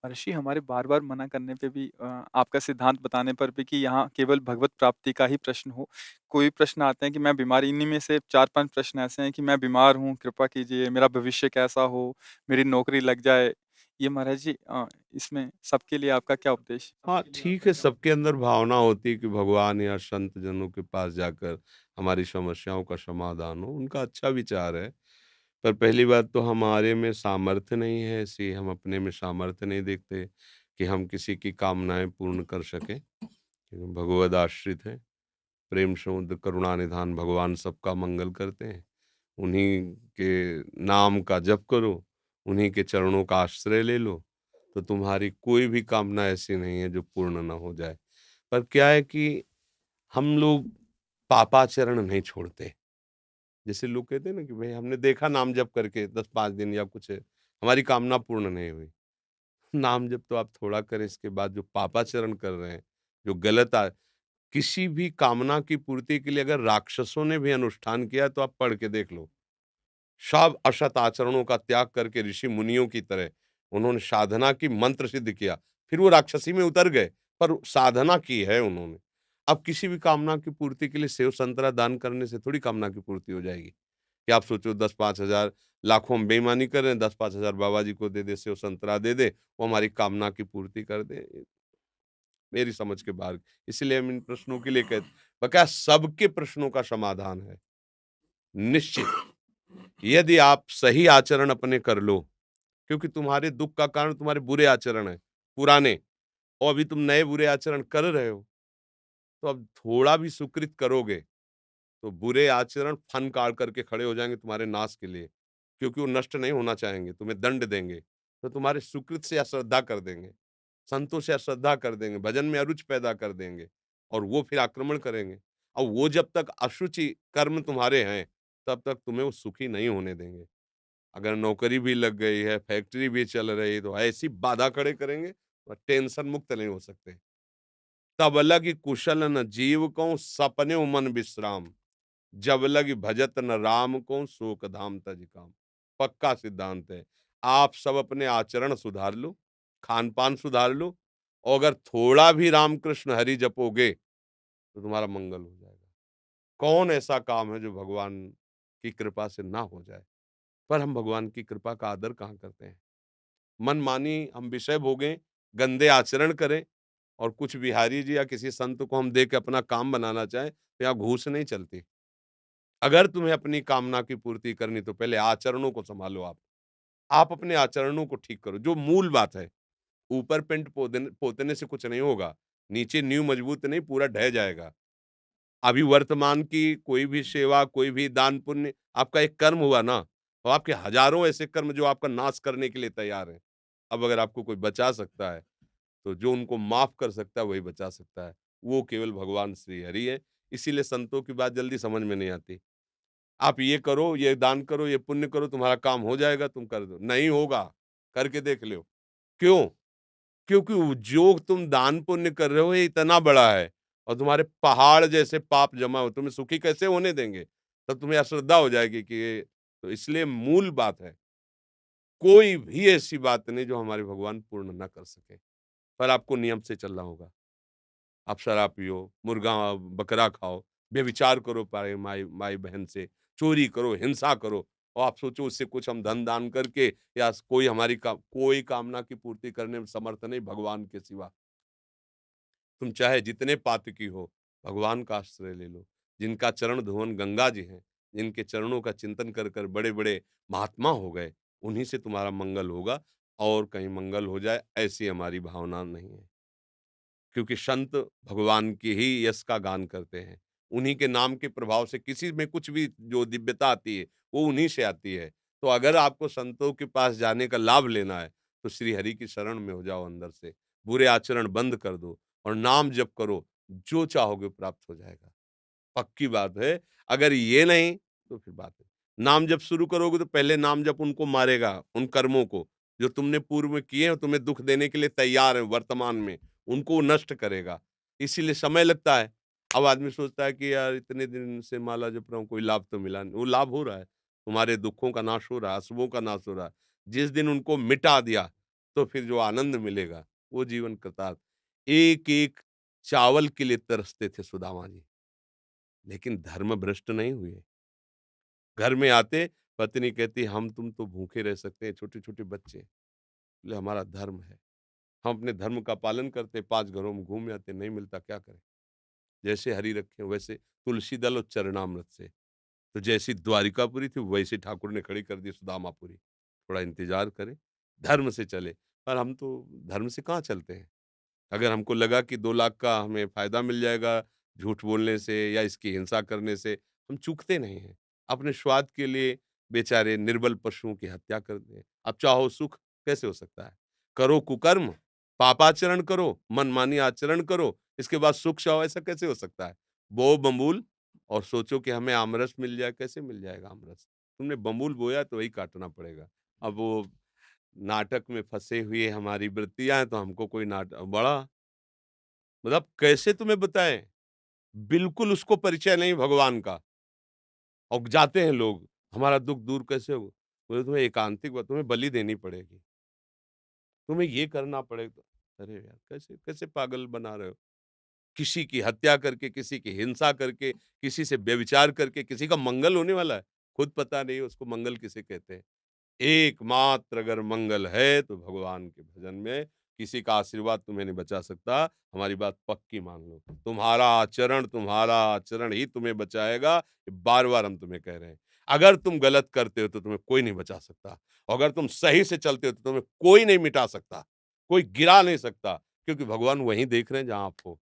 ऋषि हमारे बार-बार मना करने पे भी आपका सिद्धांत बताने पर भी कि यहाँ केवल भगवत प्राप्ति का ही प्रश्न हो। कोई प्रश्न आते हैं कि मैं बीमार इन्हीं में से 4-5 प्रश्न ऐसे हैं कि मैं बीमार हूँ, कृपा कीजिए, मेरा भविष्य कैसा हो, मेरी नौकरी लग जाए। ये महाराज जी इसमें सबके लिए आपका क्या उपदेश? हाँ, ठीक है, सबके अंदर भावना होती है कि भगवान या संत जनों के पास जाकर हमारी समस्याओं का समाधान हो, उनका अच्छा विचार है। पर पहली बात तो हमारे में सामर्थ्य नहीं है ऐसी, हम अपने में सामर्थ्य नहीं देखते कि हम किसी की कामनाएँ पूर्ण कर सकें। भगवद आश्रित हैं, प्रेम समुद्र करुणा निधान भगवान सबका मंगल करते हैं। उन्हीं के नाम का जप करो, उन्हीं के चरणों का आश्रय ले लो, तो तुम्हारी कोई भी कामना ऐसी नहीं है जो पूर्ण ना हो जाए। पर क्या है कि हम लोग पापाचरण नहीं छोड़ते। जैसे लोग कहते हैं ना कि भई हमने देखा नाम जप करके 10-5 दिन या कुछ हमारी कामना पूर्ण नहीं हुई। नाम जप तो आप थोड़ा करें, इसके बाद जो पापाचरण कर रहे हैं, जो गलत किसी भी कामना की पूर्ति के लिए अगर राक्षसों ने भी अनुष्ठान किया है तो आप पढ़ के देख लो। सब असत आचरणों का त्याग करके ऋषि मुनियों की तरह उन्होंने साधना की, मंत्र सिद्ध किया। फिर वो राक्षसी में उतर गए, पर साधना की है उन्होंने। अब किसी भी कामना की पूर्ति के लिए सेव संतरा दान करने से थोड़ी कामना की पूर्ति हो जाएगी। कि आप सोचो 10-5 हज़ार लाखों हम बेईमानी कर रहे हैं, 10-5 हज़ार बाबा जी को दे दे, सेव संतरा दे दे, वो हमारी कामना की पूर्ति कर दे। मेरी समझ के बाहर। इसलिए हम इन प्रश्नों के लिए कहते क्या सबके प्रश्नों का समाधान है। निश्चित, यदि आप सही आचरण अपने कर लो, क्योंकि तुम्हारे दुःख का कारण तुम्हारे बुरे आचरण हैं, पुराने, और अभी तुम नए बुरे आचरण कर रहे हो, तो अब थोड़ा भी सुकृत करोगे, तो बुरे आचरण फन काढ़ करके खड़े हो जाएँगे तुम्हारे नाश के लिए, क्योंकि वो नष्ट नहीं होना चाहेंगे, तुम्हें दंड देंगे, तो तुम्हारे सुकृत से अश्रद्धा कर देंगे, संतों से अश्रद्धा कर देंगे, भजन में अरुचि पैदा कर देंगे और वो फिर आक्रमण करेंगे। और वो जब तक अशुचि कर्म तुम्हारे हैं, तब तक तुम्हें वो सुखी नहीं होने देंगे। अगर नौकरी भी लग गई है, फैक्ट्री भी चल रही है, तो ऐसी बाधा खड़े करेंगे, और टेंशन मुक्त नहीं हो सकते। तब लगी कुशल न जीव को सपने मन विश्राम, जब लगी भजत न राम को शोक धाम तज काम। पक्का सिद्धांत है। आप सब अपने आचरण सुधार लो, खान पान सुधार लो, और अगर थोड़ा भी रामकृष्ण हरि जपोगे तो तुम्हारा मंगल हो जाएगा। कौन ऐसा काम है जो भगवान की कृपा से ना हो जाए? पर हम भगवान की कृपा का आदर कहाँ करते हैं? मनमानी हम विषय भोगें, गंदे आचरण करें, और कुछ बिहारी जी या किसी संत को हम देख के अपना काम बनाना चाहें, तो यहाँ घूस नहीं चलती। अगर तुम्हें अपनी कामना की पूर्ति करनी, तो पहले आचरणों को सँभालो आप। आप अपने आचरणों को ठीक करो, जो मूल बात है। ऊपर पेंट पोतने से कुछ नहीं होगा, नीचे नींव मजबूत नहीं, पूरा ढह जाएगा। अभी वर्तमान की कोई भी सेवा, कोई भी दान पुण्य आपका एक कर्म हुआ ना, तो आपके हज़ारों ऐसे कर्म जो आपका नाश करने के लिए तैयार हैं। अब अगर आपको कोई बचा सकता है, तो जो उनको माफ़ कर सकता है, वही बचा सकता है। वो केवल भगवान श्री हरि हैं। इसीलिए संतों की बात जल्दी समझ में नहीं आती। आप ये करो, ये दान करो, ये पुण्य करो, तुम्हारा काम हो जाएगा, तुम कर दो। नहीं होगा, करके देख लो। क्यों? क्योंकि वो जो तुम दान पुण्य कर रहे हो, ये इतना बड़ा है, और तुम्हारे पहाड़ जैसे पाप जमा हो, तुम्हें सुखी कैसे होने देंगे? तब तुम्हें अश्रद्धा हो जाएगी कि ये, तो इसलिए मूल बात है, कोई भी ऐसी बात नहीं जो हमारे भगवान पूर्ण ना कर सकें, पर आपको नियम से चलना होगा। आप शराब पियो, मुर्गा बकरा खाओ, व्यभिचार करो पाए माई माई बहन से, चोरी करो, हिंसा करो, और आप सोचो उससे कुछ हम धन दान करके या कोई हमारी कोई कामना की पूर्ति करने में समर्थ नहीं भगवान के सिवा। तुम चाहे जितने पातकी हो, भगवान का आश्रय ले लो। जिनका चरण धुवन गंगा जी हैं, जिनके चरणों का चिंतन कर कर बड़े-बड़े महात्मा हो गए, उन्हीं से तुम्हारा मंगल होगा, और कहीं मंगल हो जाए ऐसी हमारी भावना नहीं है। क्योंकि संत भगवान के ही यश का गान करते हैं। उन्हीं के नाम के प्रभाव से किसी में कुछ भी जो दिव्यता आती है, वो उन्हीं से आती है। तो अगर आपको संतों के पास जाने का लाभ लेना है, तो श्री हरि की शरण में हो जाओ अंदर से। बुरे आचरण बंद कर दो और नाम जप करो, जो चाहोगे प्राप्त हो जाएगा। पक्की बात है, अगर ये नहीं, तो फिर बात है। नाम जप शुरू करोगे तो पहले नाम जप उनको मारेगा, उन कर्मों को, जो तुमने पूर्व में किए हैं और तुम्हें दुःख देने के लिए तैयार हैं वर्तमान में, उनको वो नष्ट करेगा। इसीलिए समय लगता है। अब आदमी सोचता है कि यार इतने दिन से माला जप रहा हूँ, कोई लाभ तो मिला नहीं। वो लाभ हो रहा है, तुम्हारे दुःखों का नाश हो रहा है, अशुभों का नाश हो रहा है। जिस दिन उनको मिटा दिया, तो फिर जो आनंद मिलेगा, वो जीवन कृतार्थ। एक-एक चावल के लिए तरसते थे सुदामा जी, लेकिन धर्म भ्रष्ट नहीं हुए। घर में आते, पत्नी कहती, "हम तुम तो भूखे रह सकते हैं, छोटे-छोटे बच्चे।" बोले, "हमारा धर्म है। हम अपने धर्म का पालन करते, 5 घरों में घूम आते, नहीं मिलता क्या करें?" जैसे हरि रखें वैसे तुलसी दल और चरणामृत से। तो जैसी द्वारिकापुरी थी वैसी ठाकुर ने खड़ी कर दी सुदामापुरी। थोड़ा इंतज़ार करें, धर्म से चले। पर हम तो धर्म से कहाँ चलते हैं। अगर हमको लगा कि 2 लाख का हमें फ़ायदा मिल जाएगा झूठ बोलने से या इसकी हिंसा करने से, हम चूकते नहीं हैं। अपने स्वार्थ के लिए बेचारे निर्बल पशुओं की हत्या कर दें। अब चाहो सुख कैसे हो सकता है? करो कुकर्म, पापाचरण करो, मनमानी आचरण करो, इसके बाद सुख चाहो ऐसा कैसे हो सकता है? बो बबूल और सोचो कि हमें आमरस मिल जाए, कैसे मिल जाएगा आमरस? तुमने बबूल बोया तो वही काटना पड़ेगा। अब वो नाटक में फँसे हुए हमारी वृत्तियाँ हैं तो हमको कोई बड़ा मतलब कैसे तुम्हें बताएँ? बिल्कुल उसको परिचय नहीं भगवान का और जाते हैं लोग, हमारा दुःख दूर कैसे हो? बोले तुम्हें एकांतिक तुम्हें बलि देनी पड़ेगी, तुम्हें ये करना पड़ेगा। अरे यार! कैसे कैसे पागल बना रहे हो? किसी की हत्या करके, किसी की हिंसा करके, किसी से व्यभिचार करके, किसी का मंगल होने वाला है, खुद पता नहीं उसको मंगल किसे कहते हैं। एकमात्र अगर मंगल है तो भगवान के भजन में किसी का आशीर्वाद तुम्हें नहीं बचा सकता। हमारी बात पक्की मान लो। तुम्हारा आचरण ही तुम्हें बचाएगा। ये बार-बार हम तुम्हें कह रहे हैं। अगर तुम गलत करते हो तो तुम्हें कोई नहीं बचा सकता। और अगर तुम सही से चलते हो तो तुम्हें कोई नहीं मिटा सकता, कोई गिरा नहीं सकता क्योंकि भगवान वहीं देख रहे हैं जहाँ आप हो।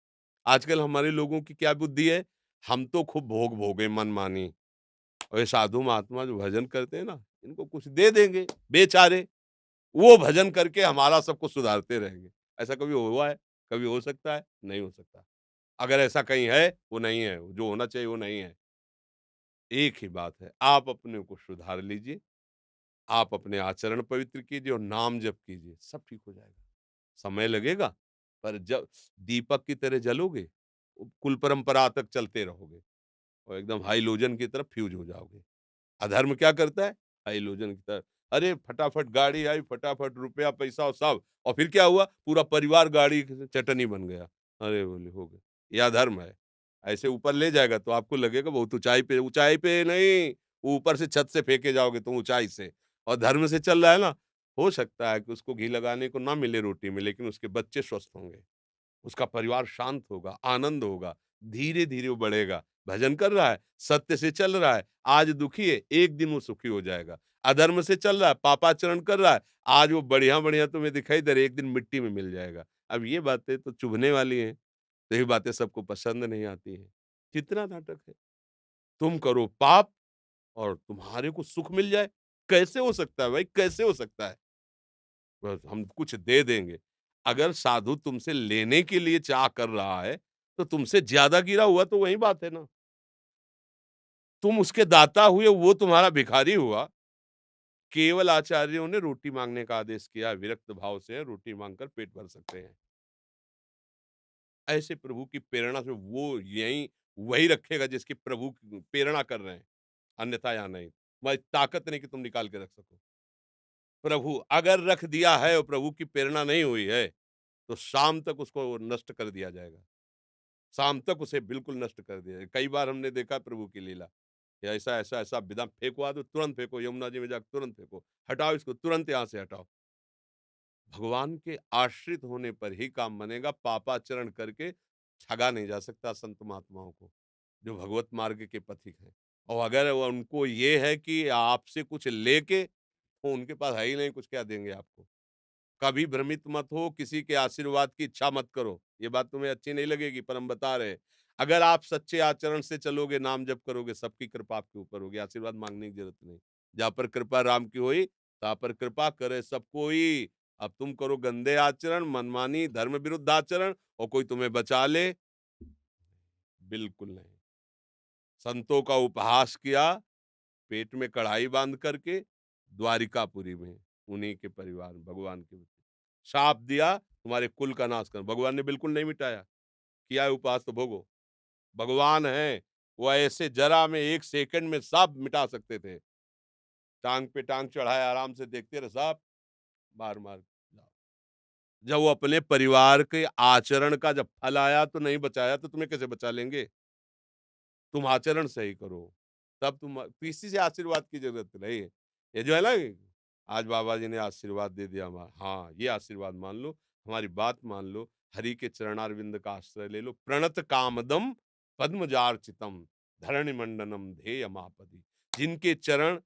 आजकल हमारे लोगों की क्या बुद्धि है, हम तो खूब भोग भोगे मनमानी और ये साधु महात्मा जो भजन करते हैं ना, इनको कुछ दे देंगे बेचारे, वो भजन करके हमारा सब कुछ सुधारते रहेंगे। ऐसा कभी हुआ है? कभी हो सकता है? नहीं हो सकता। अगर ऐसा कहीं है, वो नहीं है, जो होना चाहिए वो नहीं है। एक ही बात है, आप अपने को सुधार लीजिए, आप अपने आचरण पवित्र कीजिए और नाम जप कीजिए, सब ठीक हो जाएगा। समय लगेगा, पर जब दीपक की तरह जलोगे, कुल परंपरा तक चलते रहोगे और एकदम हाइलोजन की तरफ फ्यूज हो जाओगे। अधर्म क्या करता है? हाइलोजन की तरह अरे फटाफट गाड़ी आई, फटाफट रुपया, पैसा और सब और फिर क्या हुआ? पूरा परिवार गाड़ी की चटनी बन गया। अरे बोले हो गया। ये अधर्म है। ऐसे ऊपर ले जाएगा तो आपको लगेगा बहुत ऊँचाई पे नहीं, ऊपर से छत से फेंके जाओगे तुम ऊँचाई से और धर्म से चल रहा है ना, हो सकता है कि उसको घी लगाने को ना मिले रोटी में, लेकिन उसके बच्चे स्वस्थ होंगे। उसका परिवार शांत होगा, आनंद होगा, धीरे-धीरे वो बढ़ेगा। भजन कर रहा है, सत्य से चल रहा है, आज दुखी है, एक दिन वो सुखी हो जाएगा। अधर्म से चल रहा है, पापाचरण कर रहा है, आज वो बढ़िया-बढ़िया तुम्हें दिखाई दे रहा है, एक दिन मिट्टी में मिल जाएगा। अब ये बातें तो चुभने वाली हैं, तो ये बातें सबको पसंद नहीं आती हैं। कितना नाटक है। तुम करो पाप और तुम्हारे को सुख मिल जाए, कैसे हो सकता है भाई, कैसे हो सकता है? बस हम कुछ दे देंगे। अगर साधु तुमसे लेने के लिए चाह कर रहा है, तो तुमसे ज़्यादा गिरा हुआ तो वही बात है ना। तुम उसके दाता हुए, वो तुम्हारा भिखारी हुआ। केवल आचार्यों ने रोटी माँगने का आदेश किया है, विरक्त भाव से रोटी माँगकर पेट भर सकते हैं। ऐसे प्रभु की प्रेरणा से वो यहीं वही रखेगा जिसकी प्रभु प्रेरणा कर रहे हैं, अन्यथा यहाँ नहीं। तुम्हारी ताकत नहीं कि तुम निकाल के रख सको। प्रभु अगर रख दिया है और प्रभु की प्रेरणा नहीं हुई है, तो शाम तक उसको नष्ट कर दिया जाएगा। शाम तक उसे बिल्कुल नष्ट कर दिया जाए। कई बार हमने देखा प्रभु की लीला, कि ऐसा बिना फेंकवा दो, तुरंत फेंको, यमुना जी में जाकर तुरंत फेंको, हटाओ इसको, तुरंत यहाँ से हटाओ। भगवान के आश्रित होने पर ही काम बनेगा, पापाचरण करके ठगा नहीं जा सकता संत महात्माओं को, जो भगवत मार्ग के पथिक हैं। और अगर वो उनको ये है कि आपसे कुछ लेके, तो उनके पास है ही नहीं, कुछ क्या देंगे आपको। कभी भ्रमित मत हो, किसी के आशीर्वाद की इच्छा मत करो। ये बात तुम्हें अच्छी नहीं लगेगी पर हम बता रहे हैं। अगर आप सच्चे आचरण से चलोगे, नाम जप करोगे, सबकी कृपा आपके ऊपर होगी, आशीर्वाद माँगने की ज़रूरत नहीं। जहाँ पर कृपा राम की होई, तहाँ पर कृपा करे सब कोई। अब तुम करो गंदे आचरण, मनमानी, धर्म विरुद्ध आचरण और कोई तुम्हें बचा ले, बिल्कुल नहीं। संतों का उपहास किया, पेट में कढ़ाई बाँध करके, द्वारिकापुरी में, उन्हीं के परिवार में, भगवान के शाप दिया तुम्हारे कुल का नाश कर, भगवान ने बिल्कुल नहीं मिटाया, किया है उपवास तो भोगो। भगवान हैं, वो ऐसे जरा में 1 सेकंड में सब मिटा सकते थे। टाँग पे टाँग चढ़ाए आराम से देखते रहे साहब, मार-मार जाओ। जब वो अपने परिवार के आचरण का जब फल आया तो नहीं बचाया, तो तुम्हें कैसे बचा लेंगे? तुम आचरण सही करो, तब तुम किसी से आशीर्वाद की ज़रूरत नहीं है। ये जो है ना, आज बाबा जी ने आशीर्वाद दे दिया हाँ, ये आशीर्वाद मान लो, हमारी बात मान लो, हरि के चरणारविंद का आश्रय ले लो। प्रणत कामदम पद्मजार्चितम धरणिमंडनम ध्येयमापदि। जिनके चरण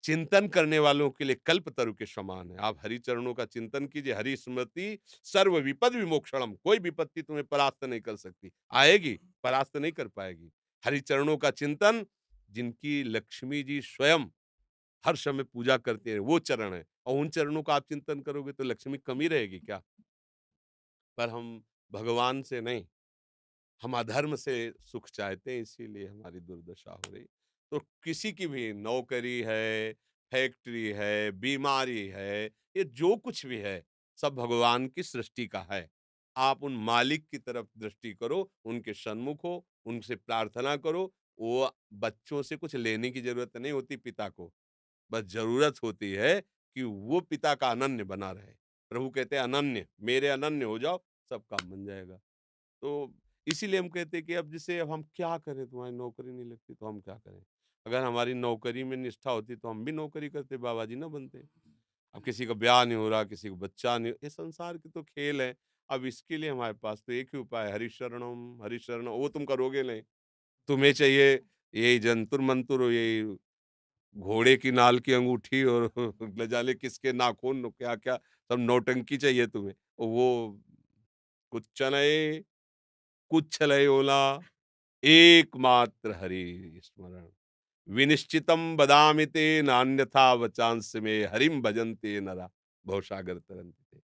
चिंतन करने वालों के लिए कल्पतरु के समान है। आप हरि चरणों का चिंतन कीजिए, हरि स्मृति सर्व विपद विमोक्षणम। कोई विपत्ति तुम्हें परास्त नहीं कर सकती। आएगी, परास्त नहीं कर पाएगी। हरि चरणों का चिंतन, जिनकी लक्ष्मी जी स्वयं हर समय पूजा करते हैं, वो चरण है, और उन चरणों का आप चिंतन करोगे तो लक्ष्मी कमी रहेगी क्या? पर हम भगवान से नहीं, हम अधर्म से सुख चाहते हैं, इसीलिए हमारी दुर्दशा हो रही। तो किसी की भी नौकरी है, फैक्ट्री है, बीमारी है, ये जो कुछ भी है, सब भगवान की सृष्टि का है। आप उन मालिक की तरफ दृष्टि करो, उनके सन्मुख हो, उनसे प्रार्थना करो। वो बच्चों से कुछ लेने की ज़रूरत नहीं होती पिता को, बस ज़रूरत होती है कि वो पिता का अनन्य बना रहे। प्रभु कहते हैं अनन्य, मेरे अनन्य हो जाओ, सब काम बन जाएगा। तो इसीलिए हम कहते हैं कि अब जैसे अब हम क्या करें, तुम्हारी नौकरी नहीं लगती तो हम क्या करें? अगर हमारी नौकरी में निष्ठा होती तो हम भी नौकरी करते, बाबा जी ना बनते। अब किसी का ब्याह नहीं हो रहा, किसी को बच्चा नहीं, ये संसार के तो खेल है। अब इसके लिए हमारे पास तो एक ही उपाय है, हरिशरणम हरिशरणम। वो तुम करोगे नहीं। तुम्हें चाहिए यही जंतुर मंतुर, यही घोड़े की नाल की अंगूठी और न जाने किसके नाखून क्या क्या, सब नौटंकी चाहिए तुम्हें। वो कुछ नहीं, कुछ नहीं बोला, एकमात्र हरि स्मरण। विनिश्चितम बदामि ते नान्यथा वचांस में हरिम भजन्ते नरा भवसागर तरंते।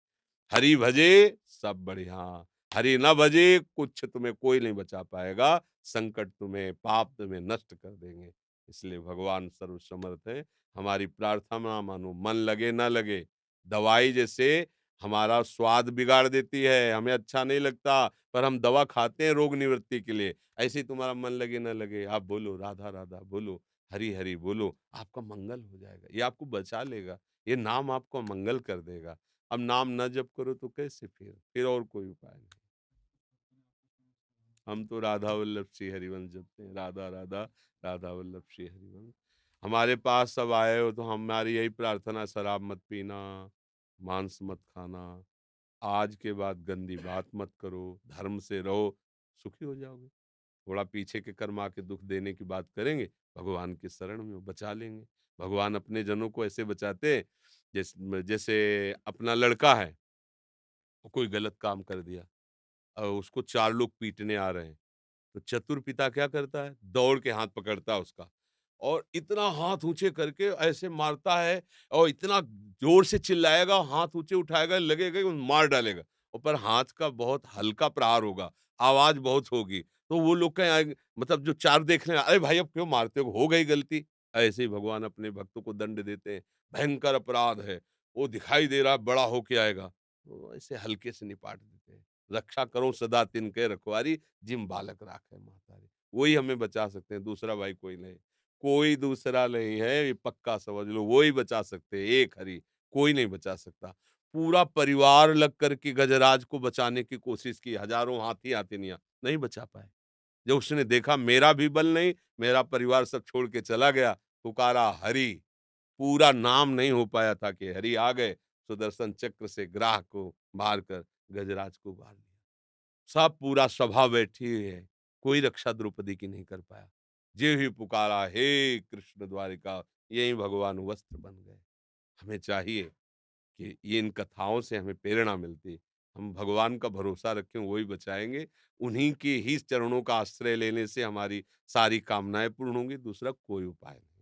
हरि भजे सब बढ़िया, हरि न भजे कुछ तुम्हें कोई नहीं बचा पाएगा। संकट तुम्हें, पाप तुम्हें नष्ट कर देंगे। इसलिए भगवान सर्वसमर्थ है। हमारी प्रार्थना मानो, मन लगे ना लगे, दवाई जैसे हमारा स्वाद बिगाड़ देती है, हमें अच्छा नहीं लगता, पर हम दवा खाते हैं रोग निवृत्ति के लिए। ऐसे ही तुम्हारा मन लगे ना लगे, आप बोलो राधा राधा, बोलो हरि हरि, बोलो, आपका मंगल हो जाएगा। ये आपको बचा लेगा, ये नाम आपको मंगल कर देगा। अब नाम ना जप करो तो कैसे, फिर और कोई उपाय नहीं। हम तो राधा वल्लभ श्री हरिवंश जपते हैं, राधा राधा, राधा वल्लभ श्री हरिवंश। हमारे पास सब आए हो तो हमारी यही प्रार्थना, शराब मत पीना, मांस मत खाना, आज के बाद गंदी बात मत करो, धर्म से रहो, सुखी हो जाओगे। थोड़ा पीछे के कर्म आके दुख देने की बात करेंगे, भगवान की शरण में हो, बचा लेंगे। भगवान अपने जनों को ऐसे बचाते हैं, जैसे अपना लड़का है, वो कोई गलत काम कर दिया, उसको 4 लोग पीटने आ रहे हैं, तो चतुर पिता क्या करता है? दौड़ के हाथ पकड़ता है उसका, और इतना हाथ ऊँचे करके ऐसे मारता है, और इतना ज़ोर से चिल्लाएगा, हाथ ऊँचे उठाएगा, लगेगा कि मार डालेगा। और पर हाथ का बहुत हल्का प्रहार होगा, आवाज़ बहुत होगी, तो वो लोग कहें, मतलब जो 4 देख रहे हैं, "अरे भाई अब क्यों मारते हो गई गलती।" ऐसे ही भगवान अपने भक्तों को दंड देते हैं। भयंकर अपराध है, वो दिखाई दे रहा है बड़ा होके आएगा, तो ऐसे हल्के से निपाट देते हैं। रक्षा करो सदा तिनके रखवारी, जिम बालक राखे मातारी। वही हमें बचा सकते हैं, दूसरा भाई कोई नहीं। कोई दूसरा नहीं है, ये पक्का समझ लो, वो ही बचा सकते हैं, एक हरि, कोई नहीं बचा सकता। पूरा परिवार लग कर के गजराज को बचाने की कोशिश की, हजारों हाथी हाथिनियां, नहीं बचा पाए। जब उसने देखा मेरा भी बल नहीं, मेरा परिवार सब छोड़ के चला गया, पुकारा हरि, पूरा नाम नहीं हो पाया था कि हरि आ गए, सुदर्शन चक्र से ग्राह को मार कर गजराज को मार दिया। सब पूरा सभा बैठी हुई है, कोई रक्षा द्रौपदी की नहीं कर पाया। ज्यों ही पुकारा हे कृष्ण द्वारिका, यही भगवान वस्त्र बन गए। हमें चाहिए कि ये इन कथाओं से हमें प्रेरणा मिलती है। हम भगवान का भरोसा रखें, वही बचाएँगे। उन्हीं के ही चरणों का आश्रय लेने से हमारी सारी कामनाएँ पूर्ण होंगी, दूसरा कोई उपाय नहीं।